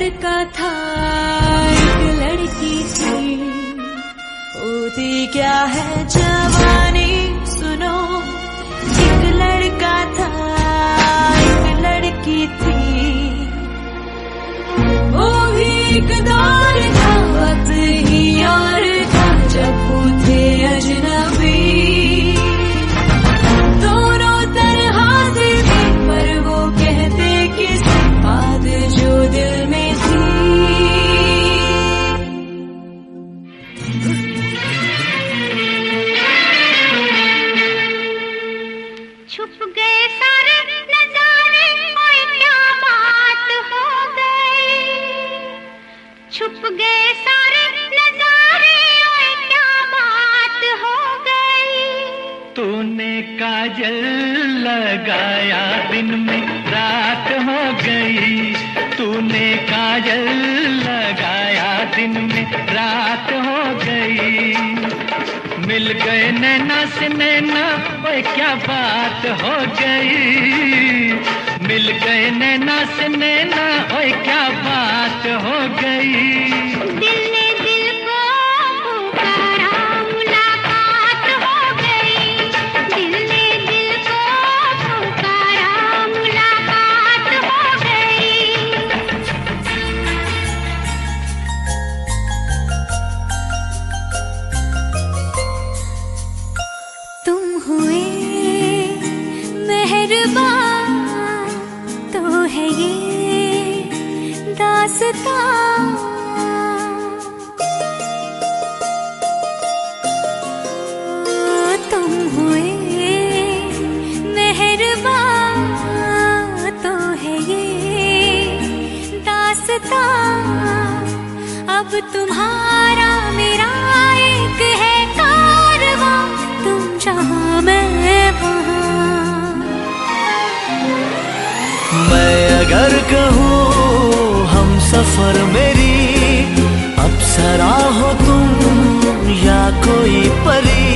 लड़का था एक लड़की थी, होती क्या है जवानी सुनो। एक लड़का था एक लड़की थी, वो भी एक दौर था, वक्त ही और था जब वो थे अजनबी। दोनों तरह से थे पर वो कहते किसी बात जो दिल में थी। छुप गए सारे नजारे, ओए क्या बात हो गई। छुप गए सारे नजारे, ओए क्या बात हो गई। तूने काजल लगाया दिन में रात हो गई। तूने काजल लगाया दिन में रात हो गई। मिल गए नैना से नैना, ओए क्या बात हो गई। मिल गए नैना से नैना, ओए क्या बात हो गई। दिल ने दिल को पुकारा, मुलाकात हो गई। दिल ने दिल को पुकारा, मुलाकात हो गई। तुम हुए मेहरबान तो है ये दास्तां। तुम हुए मेहरबान तो है ये दास्तां। अब तुम्हारा मेरा एक है कारवां, तुम जहाँ मैं वहाँ। मैं अगर कहूँ हम सफर मेरी अप्सरा हो तुम या कोई परी,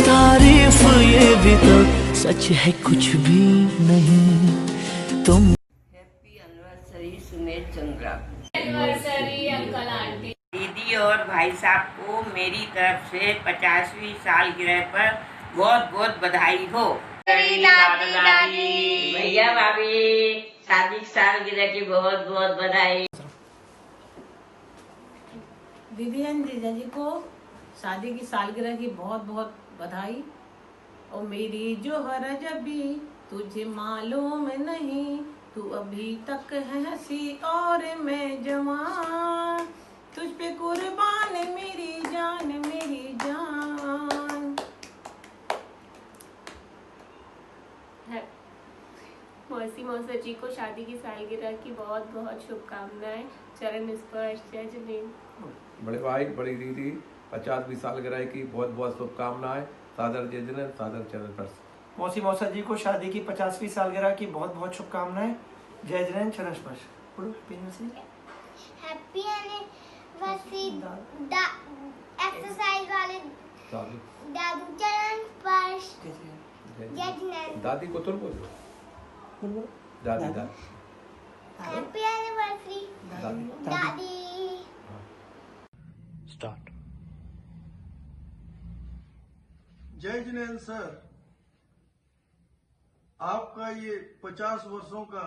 तारीफ ये भी तो सच है कुछ भी नहीं तुम। Happy anniversary Sumer Chandra. Anniversary uncle aunty. दीदी और भाई साहब को मेरी तरफ से 50वीं सालगिरह पर बहुत बहुत बधाई हो। भैया भाभी शादी की सालगिरह की बहुत बहुत बधाई। दीदी एंड जीजा जी को शादी की सालगिरह की बहुत बहुत बधाई। और मेरी जोहर जबी तुझे मालूम नहीं, तू अभी तक है हंसी और मैं जवान, तुझ पे कुर्बान मेरी जान मेरी जान। मौसी मौसा जी को शादी की सालगिरह की बहुत बहुत शुभकामनाएं। चरण स्पर्श जय जनेन। बड़े भाई बड़ी दीदी 50वीं सालगिरह की बहुत बहुत शुभकामनाएं। सादर जय जनेन, सादर चरण स्पर्श। मौसी मौसा जी को शादी की 50वीं सालगिरह की बहुत बहुत शुभकामनाएं। जय जनेन, चरण स्पर्श। हैप्पी एनिवर्सरी एक्सरसाइज वाले दादू, चरण स्पर्श जय जनेन। दादी को तुम बोलो। दादी दादी हैप्पी एनिवर्सरी दादी। स्टार्ट। जय जिनेंद्र सर, आपका ये 50 वर्षों का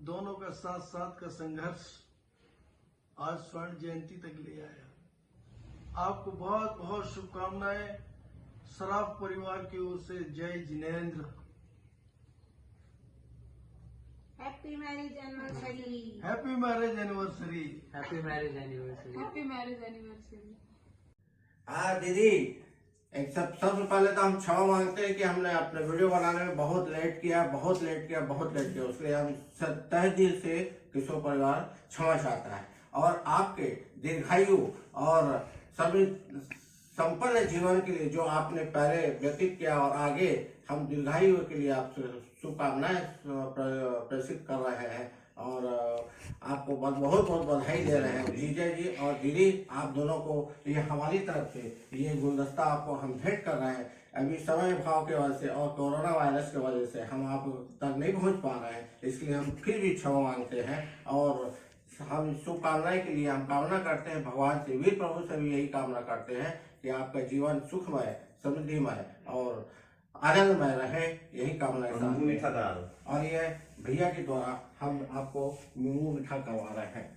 दोनों का साथ साथ का संघर्ष आज स्वर्ण जयंती तक ले आया। आपको बहुत बहुत शुभकामनाएं सराफ परिवार की ओर से। जय Jinendra. Happy marriage anniversary. Happy marriage anniversary. Happy marriage anniversary. Happy marriage anniversary. हाँ दीदी, एक सबसे पहले तो हम क्षमा मांगते हैं कि हमने अपने वीडियो बनाने में बहुत लेट किया। उसके लिए हम तहे दिल से किशोर परिवार क्षमा चाहता है और आपके दीर्घायु और सभी संपन्न जीवन के लिए जो आपने पहले व्यतीत किया और आगे हम दीर्घायु के लिए आपसे शुभकामनाएं प्रेषित कर रहे हैं और आपको बहुत बहुत बधाई दे रहे हैं। जीजा जी और दीदी, आप दोनों को ये हमारी तरफ से ये गुलदस्ता आपको हम भेंट कर रहे हैं। अभी समय भाव के वजह से और कोरोना वायरस की वजह से हम आप तक नहीं पहुंच पा रहे हैं, इसलिए हम फिर भी क्षमा मांगते हैं और हम शुभकामनाएं के लिए हम कामना करते हैं, भगवान से वीर प्रभु से भी यही कामना करते हैं कि आपका जीवन सुखमय, समृद्धिमय और आनंदमय रहे, यही कामनाएं करते हैं। और ये भैया के द्वारा हम आपको मुंह मीठा करवा रहे हैं।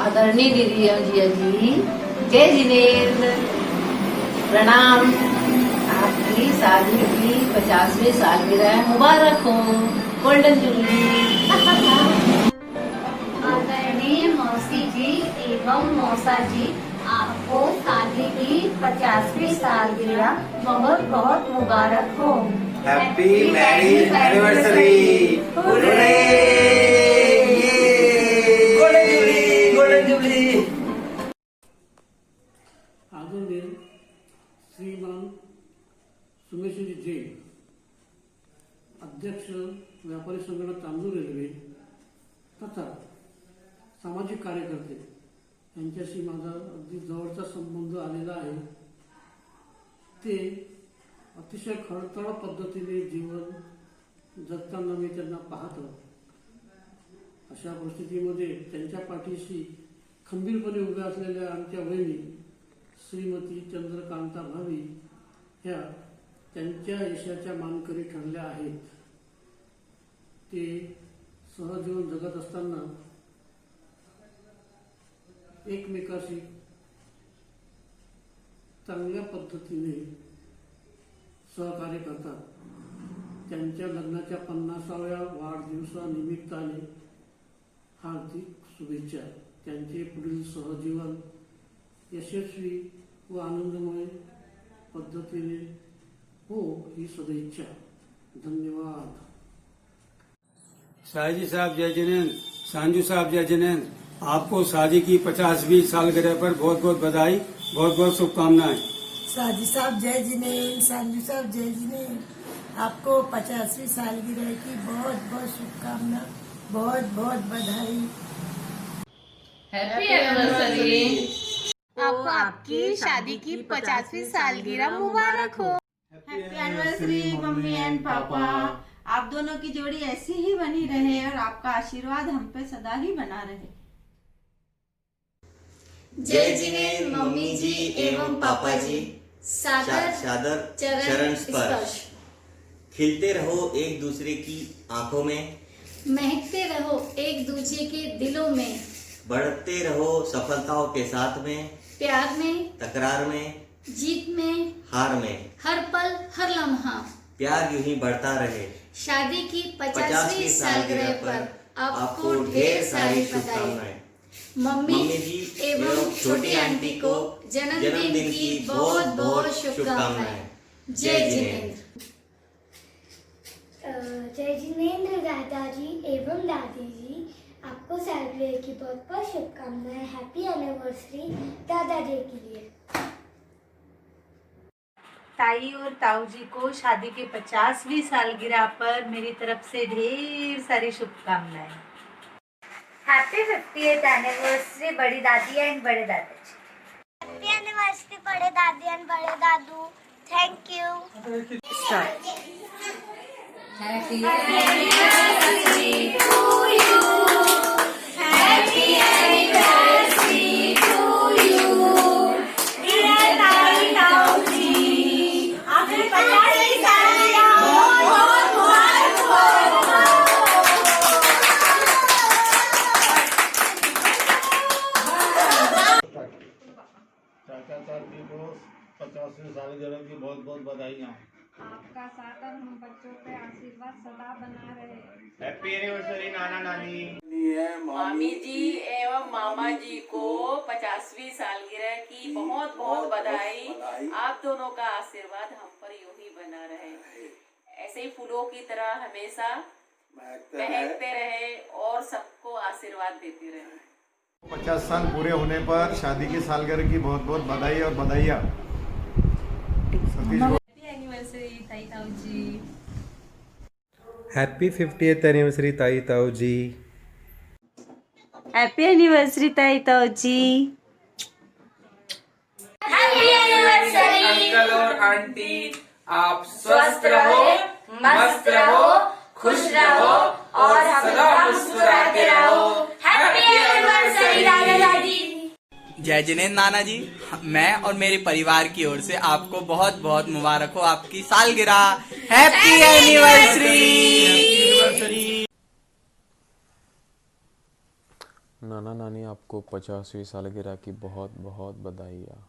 आदरणीय दीदी जिया जी, जय जिनेन्द्र, प्रणाम। आपकी शादी की 50वीं सालगिरह मुबारक हो, गोल्डन जुबली। आदरणीय मौसी जी एवं मौसा जी, आपको शादी की 50वीं सालगिरह बहुत बहुत मुबारक हो। Happy marriage anniversary. Golden jubilee. आदरणीय श्रीमान सुमेशजी जैन, अध्यक्ष व्यापारी संघटना तांदूळ रेल्वे तथा सामाजिक कार्यकर्ते यांच्याशी माझा अगदी जवळचा संबंध आलेला आहे। ते अतिशय खडतळ पद्धतीने जीवन जगताना मी त्यांना पाहतो। अशा परिस्थितीमध्ये त्यांच्या पाठीशी खंबीरपणे उभ्या असलेल्या आमच्या वहिनी श्रीमती चंद्रकांता भावी ह्या त्यांच्या यशाच्या मानकरी ठरल्या आहेत। ते सहजीवन जगत असताना एकमेकाशी चांगल्या पद्धतीने सहकार्य करतात। त्यांच्या लग्नाच्या 50व्या वाढदिवसानिमित्ताने हार्दिक शुभेच्छा। त्यांचे पुढील सहजीवन यशस्वी व आनंदमय पद्धतीने हो ही सदिच्छा। धन्यवाद। शाहजी साहब जय जिनेन्द्र, सांजू साहब जय जिनेन्द्र, आपको शादी की 50वीं सालगिरह पर बहुत बहुत बधाई, बहुत बहुत शुभकामनाएं। शाहजी साहब जय जिनेन्द्र, सांजू साहब जय जिनेन्द्र, आपको 50वीं सालगिरह की बहुत बहुत शुभकामना, बहुत बहुत बधाई। Happy anniversary. आपको आपकी शादी की 50वीं सालगिरह मुबारक हो। हैप्पी एनिवर्सरी मम्मी एंड पापा। आप दोनों की जोड़ी ऐसी ही बनी रहे और आपका आशीर्वाद हम पे सदा ही बना रहे। जय जिनेन्द्र मम्मी जी एवं पापा जी। सादर चरण स्पर्श। खिलते रहो एक दूसरे की आंखों में, महकते रहो एक दूसरे के दिलों में, बढ़ते रहो सफलताओं के साथ में, प्यार में, तकरार में, जीत में, हार में, हर पल हर लम्हा। प्यार यूं ही बढ़ता रहे। शादी की 50वीं सालगिरह पर आपको ढेर सारी शुभकामनाएं। मम्मी जी एवं छोटी आंटी को जन्मदिन की बहुत बहुत शुभकामनाएं। जय जिनेन्द्र। जय जिनेन्द्र दादाजी एवं दादी जी, आपको सालगिरह की बहुत बहुत शुभकामनाएं। हैप्पी एनिवर्सरी दादाजी के लिए। ताई और ताऊ जी को शादी की 50वीं सालगिरह पर मेरी तरफ से ढेर सारी शुभकामनाएं। हैप्पी 50th एनिवर्सरी बड़ी दादी एंड बड़े दादाजी। हैप्पी एनिवर्सरी बड़े दादी एंड बड़े दादू। Thank you. Happy anniversary to you. Happy anniversary to you. Dear ताऊ जी, आपकी 50वीं सालगिरह बहुत मुबारक हो। चाचा चाची को 50वीं सालगिरह की बहुत बहुत बधाइयाँ। आपका साथ और हम बच्चों पे आशीर्वाद सदा बना रहे। हैप्पी एनिवर्सरी नाना नानी। मामी जी एवं मामा जी को 50वीं सालगिरह की बहुत बहुत बधाई। आप दोनों का आशीर्वाद हम पर यूं ही बना रहे, ऐसे ही फूलों की तरह हमेशा महकते रहे और सबको आशीर्वाद देते रहे। 50 साल पूरे होने पर शादी की सालगिरह की बहुत बहुत बधाई और बधाइयाँ। ताई ताऊ जी। हैप्पी 50th एनिवर्सरी ताई ताऊ जी। हैप्पी एनिवर्सरी ताई ताऊ जी। हैप्पी एनिवर्सरी अंकल और आंटी, आप स्वस्थ रहो, मस्त रहो, खुश रहो और सदा मुस्कुराते रहो। हैप्पी एनिवर्सरी दादा दादी। जय जिनेंद्र नाना जी, मैं और मेरे परिवार की ओर से आपको बहुत बहुत मुबारक हो आपकी सालगिरह। Happy anniversary. नाना नानी आपको 50वीं सालगिरह की बहुत बहुत बधाइयाँ।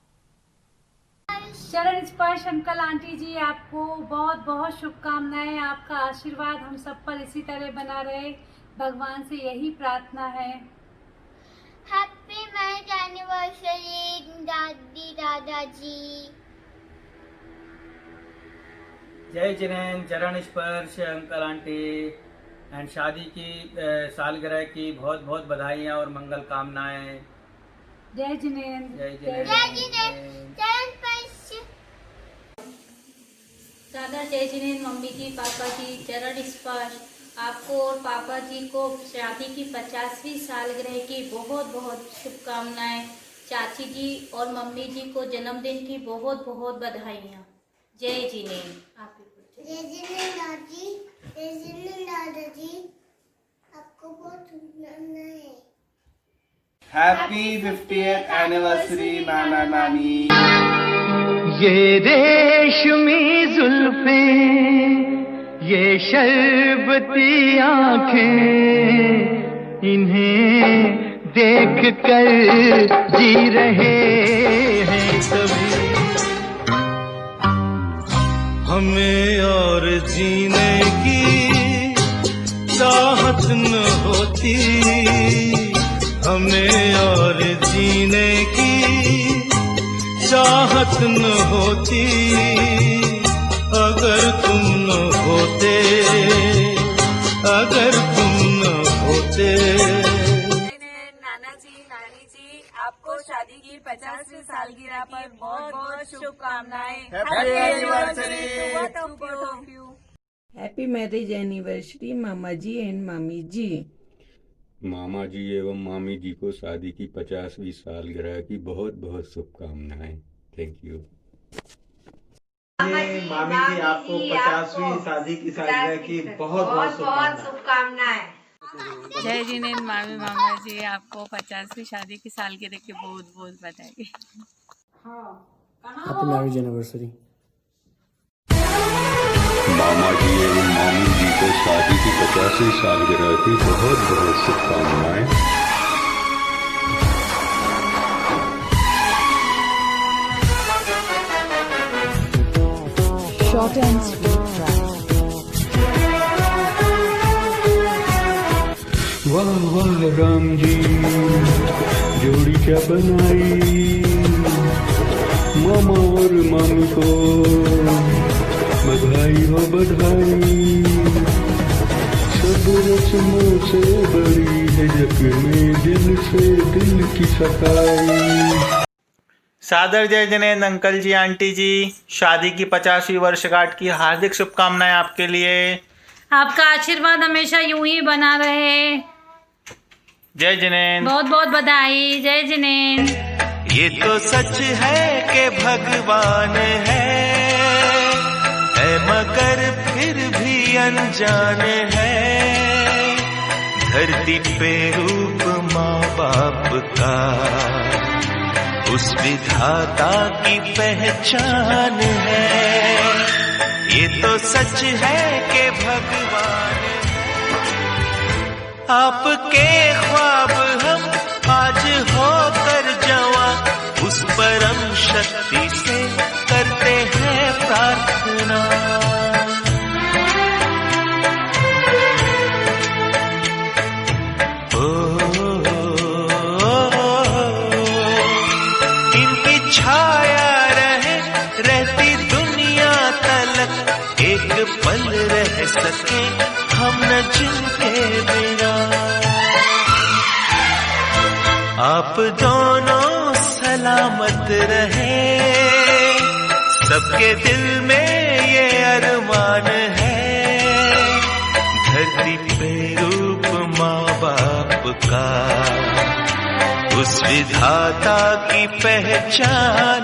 चरण स्पर्श अंकल आंटी जी, आपको बहुत बहुत शुभकामनाएं। आपका आशीर्वाद हम सब पर इसी तरह बना रहे, भगवान से यही प्रार्थना है। हैप्पी मैरिज एनिवर्सरी दादी दादाजी। जय जिनेंद्र, चरण स्पर्श अंकल आंटी एंड शादी की सालगिरह की बहुत बहुत बधाइयाँ और मंगल कामनाएं। जय जिनेंद्र। जय जिनेंद्र, चरण स्पर्श। दादा जय जिनेंद्र, मम्मी जी पापा जी चरण स्पर्श। आपको और पापा जी को शादी की 50वीं सालगिरह की बहुत बहुत शुभकामनाएं। चाची जी और मम्मी जी को जन्मदिन की बहुत बहुत बधाइयाँ। जय जिनेंद्र। जय जिनेंद्र दादी, जय जिनेंद्र दादाजी, आपको बहुत शुभकामनाएं। हैप्पी 50th एनिवर्सरी नाना नानी। ये रेशमी जुल्फें, ये शरबती आँखें, इन्हें देख कर जी रहे हैं सभी। हमें और जीने की चाहत न होती, हमें और जीने की चाहत न होती, अगर तुम न होते, अगर तुम न होते। नाना जी, नानी जी, आपको शादी की 50वीं सालगिरह पर बहुत बहुत शुभकामनाएं। Happy anniversary. Happy marriage anniversary मामा जी एंड मामी जी। मामा जी एवं मामी जी को शादी की 50वीं सालगिरह की बहुत बहुत शुभकामनाएं। Thank you. मामी जी आपको 50वीं शादी की सालगिरह की बहुत बहुत शुभकामनाएं। जय जिनेंद्र मामी मामा जी, आपको 50वीं शादी की सालगिरह की बहुत बहुत बधाई। Happy marriage anniversary. मामा जी एवं मामी जी को शादी की 50वीं सालगिरह की बहुत बहुत शुभकामनाएं। Short and sweet track. वाह वाह राम जी, जोड़ी क्या बनाई, मामा और मामी को बधाई हो बधाई। सब रस्मों से बड़ी है जग में दिल से दिल की सफाई। सादर जय जिनेंद्र अंकल जी आंटी जी, शादी की 50वीं वर्षगांठ की हार्दिक शुभकामनाएं आपके लिए। आपका आशीर्वाद हमेशा यूं ही बना रहे। जय जिनेंद्र। बहुत बहुत बधाई। जय जिनेंद्र। ये तो सच है कि भगवान है मगर फिर भी अनजान है। धरती पे रूप माँ बाप का उस विधाता की पहचान है। ये तो सच है कि भगवान आपके ख्वाब हम आज होकर जवां उस परम शक्ति से करते हैं प्रार्थना। छाया रहे रहती दुनिया तलक एक पल रह सके हम न जिनके बिना। आप दोनों सलामत रहे सबके दिल में ये अरमान है। धरती पे रूप माँ बाप का उस विधाता की पहचान